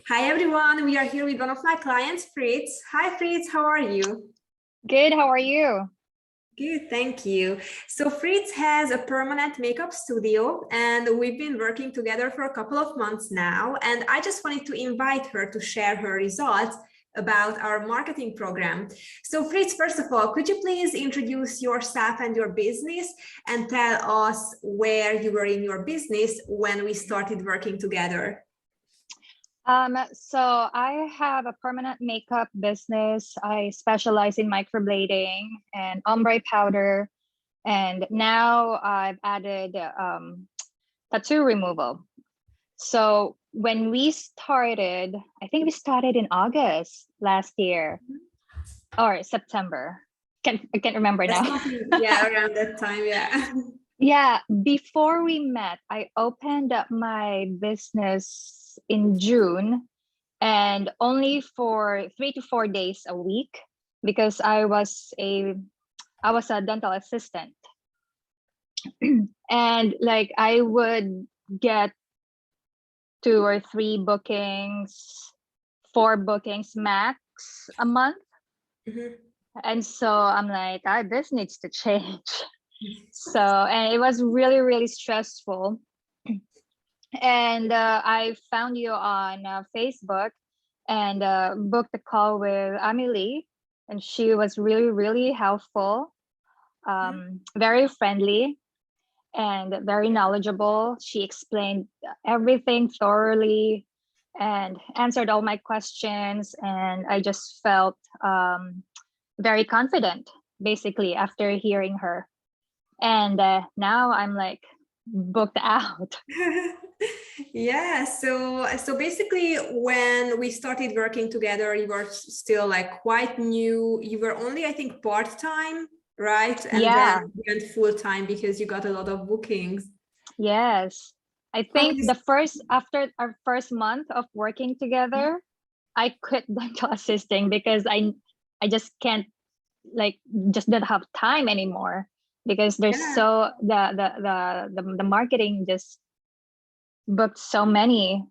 Hi everyone, we are here with one of my clients, Fritz. Hi Fritz, how are you? Good, how are you? Good, thank you. So Fritz has a permanent makeup studio and we've been working together for a couple of months now. And I just wanted to invite her to share her results about our marketing program. So Fritz, first of all, could you please introduce yourself and your business and tell us where you were in your business when we started working together? So I have a permanent makeup business. I specialize in microblading and ombre powder. And now I've added tattoo removal. So when we started, I think we started in August last year or September. I can't remember now. Yeah, around that time, yeah. Yeah, before we met, I opened up my business in June and only for 3 to 4 days a week because I was a dental assistant. And like I would get 2 or 3 bookings, 4 bookings max a month. And so I'm like, this needs to change. So, and it was really, really stressful. And I found you on Facebook and booked a call with Amelie. And she was really, really helpful, very friendly, and very knowledgeable. She explained everything thoroughly and answered all my questions. And I just felt very confident, basically, after hearing her. And now I'm like booked out. Yeah, so basically when we started working together, you were still like quite new. You were only, I think, part-time, right? And Yeah. then you went full-time because you got a lot of bookings. Yes. I think after our first month of working together, I quit dental assisting because I just can't just don't have time anymore because there's the marketing just booked so many.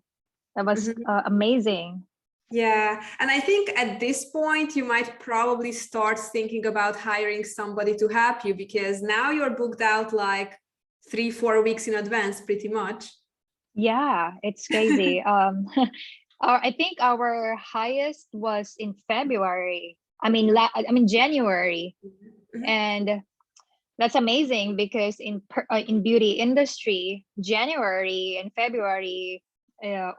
That was amazing. Yeah, and I think at this point you might probably start thinking about hiring somebody to help you because now you're booked out like 3-4 weeks in advance pretty much. Yeah, it's crazy. I think our highest was in February. I mean January, and that's amazing because in beauty industry, January and February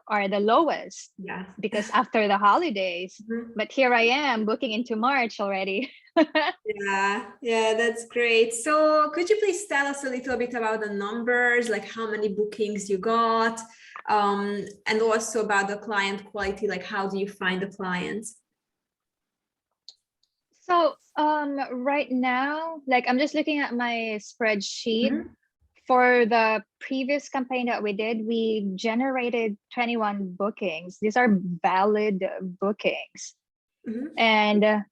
are the lowest. Yeah, because after the holidays. But here I am booking into March already. yeah, that's great. So could you please tell us a little bit about the numbers, like how many bookings you got, and also about the client quality, like how do you find the clients? So right now, like I'm just looking at my spreadsheet. For the previous campaign that we did, we generated 21 bookings. These are valid bookings. And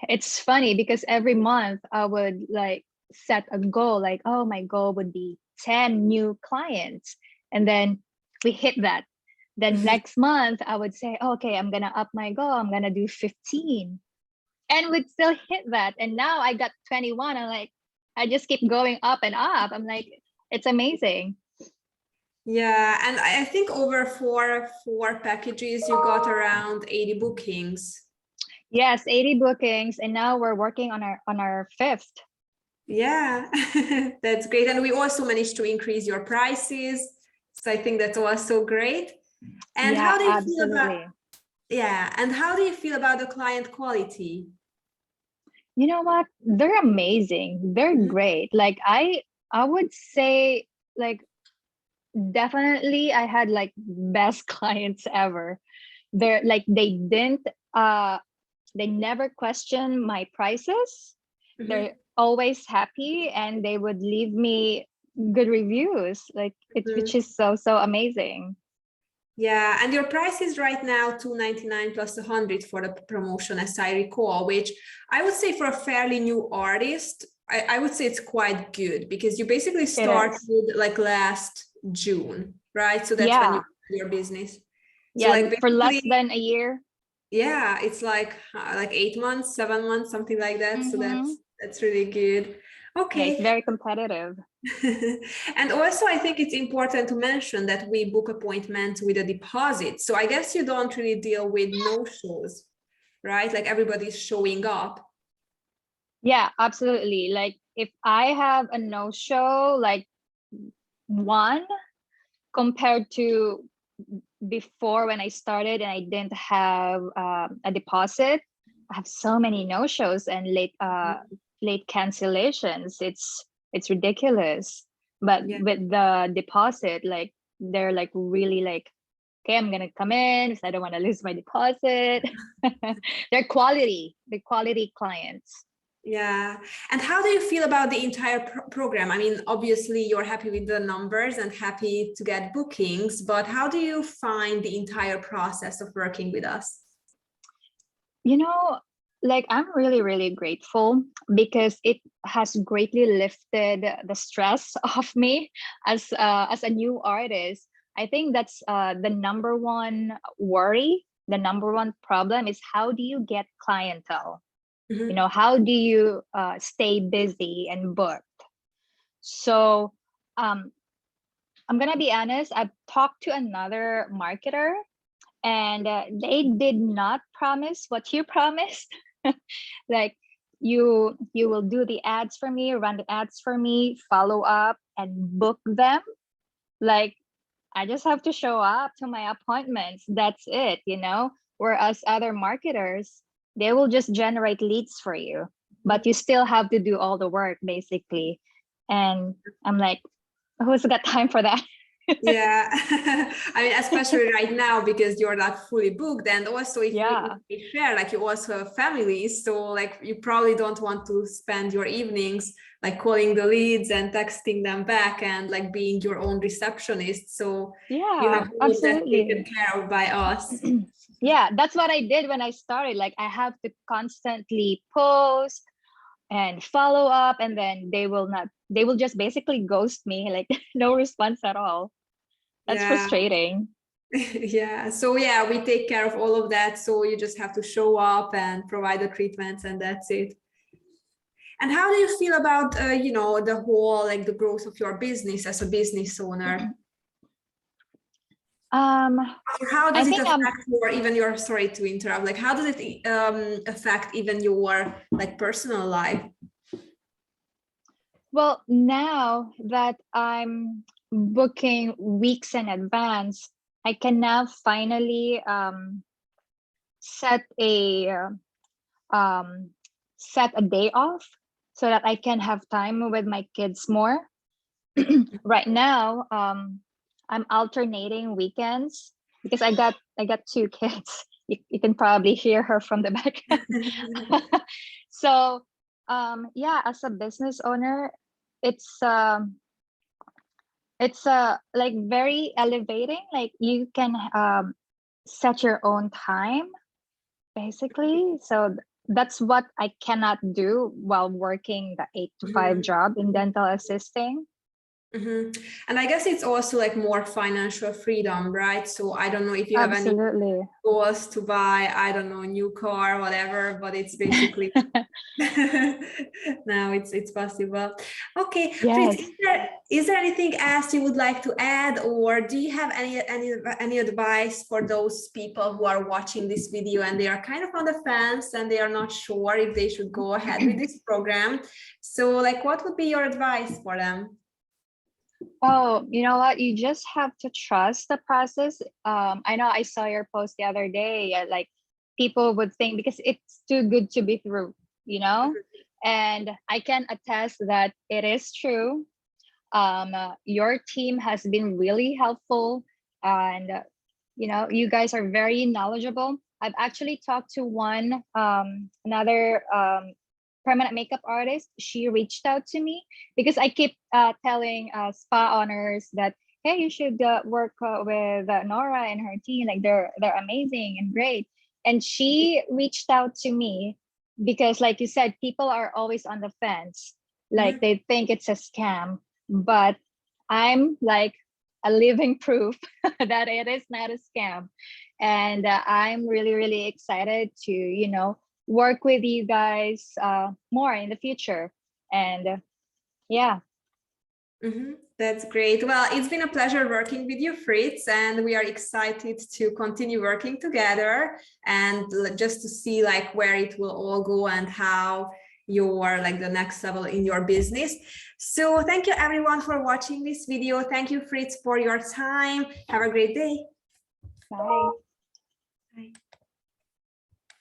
it's funny because every month I would like set a goal, like, oh, my goal would be 10 new clients. And then we hit that. Then next month I would say, okay, I'm gonna up my goal. I'm gonna do 15. And we'd still hit that. And now I got 21. I'm like, I just keep going up and up. I'm like, it's amazing. Yeah, and I think over four packages, you got around 80 bookings. Yes, 80 bookings, and now we're working on our 5th. Yeah, that's great. And we also managed to increase your prices. So I think that's also great. And how do you feel about and how do you feel about the client quality? You know what? They're amazing. They're great. Like I would say, like, definitely I had like best clients ever. They're like they never question my prices. They're always happy and they would leave me good reviews, like which is so amazing. Yeah, and your price is right now $299 plus 100 for the promotion, as I recall, which I would say for a fairly new artist, I would say it's quite good because you basically started like last June, right? So that's when you your business. So Yeah, like for less basically, than a year. yeah, it's like 8 months, 7 months, something like that. So Mm-hmm. that's really good. Yeah, it's Okay. very competitive. And also, I think it's important to mention that we book appointments with a deposit. So I guess you don't really deal with no-shows, right? Like everybody's showing up. Yeah, absolutely. Like if I have a no-show, like one compared to before when I started and I didn't have a deposit, I have so many no-shows and late cancellations. It's ridiculous. But Yeah. with the deposit, like they're like really like, okay, I'm gonna come in because I don't want to lose my deposit. The quality clients. Yeah. And how do you feel about the entire program? I mean, obviously you're happy with the numbers and happy to get bookings, but how do you find the entire process of working with us? You know, like I'm really, really grateful because it has greatly lifted the stress off me as a new artist. I think that's the number one worry. The number one problem is how do you get clientele? You Mhm. know, how do you stay busy and booked? So um, I'm gonna be honest. I've talked to another marketer and they did not promise what you promised. Like you will do the ads for me, run the ads for me, follow up and book them. Like I just have to show up to my appointments, that's it, you know. Whereas other marketers, they will just generate leads for you, but you still have to do all the work basically. And I'm like, who's got time for that? Yeah, I mean, especially right now because you're not fully booked, and also if Yeah. we share, like you also have families, so like you probably don't want to spend your evenings like calling the leads and texting them back and like being your own receptionist. So you Yeah, have all of that taken absolutely. care of by us. Yeah, that's what I did when I started. Like I have to constantly post and follow up, and then they will just basically ghost me, like no response at all. That's Yeah. frustrating. Yeah, so yeah, we take care of all of that, so you just have to show up and provide the treatments and that's it. And how do you feel about the whole like the growth of your business as a business owner? Um, Or how I does it think affect your even your sorry to interrupt, like how does it affect even your like personal life? well, now that I'm booking weeks in advance, I can now finally set a um set a day off so that I can have time with my kids more. Right now, I'm alternating weekends because I got two kids. You can probably hear her from the background. So yeah, as a business owner, it's like very elevating. Like you can set your own time basically. So that's what I cannot do while working the 8 to 5 Mhm. job in dental assisting. Mhm. And I guess it's also like more financial freedom, right? So I don't know if you have any Absolutely. goals to buy, I don't know, a new car, whatever, but it's basically now it's possible. Okay, Fritz, Yes. is there anything else you would like to add, or do you have any advice for those people who are watching this video and they are kind of on the fence and they are not sure if they should go ahead with this program? So, like, what would be your advice for them? Oh, you know what? You just have to trust the process. I know I saw your post the other day. Like people would think because it's too good to be true, you know? And I can attest that it is true. Your team has been really helpful, and you know, you guys are very knowledgeable. I've actually talked to one another permanent makeup artist. She reached out to me because I keep telling spa owners that hey, you should work with Nora and her team. Like they're amazing and great. And she reached out to me because, like you said, people are always on the fence. Like Mhm. they think it's a scam, but I'm like a living proof that it is not a scam. And I'm really, really excited to, you know, work with you guys more in the future. And yeah. That's great. Well, it's been a pleasure working with you, Fritz, and we are excited to continue working together and just to see like where it will all go and how you're like the next level in your business. So thank you everyone for watching this video. Thank you, Fritz, for your time. Have a great day. Bye. Bye.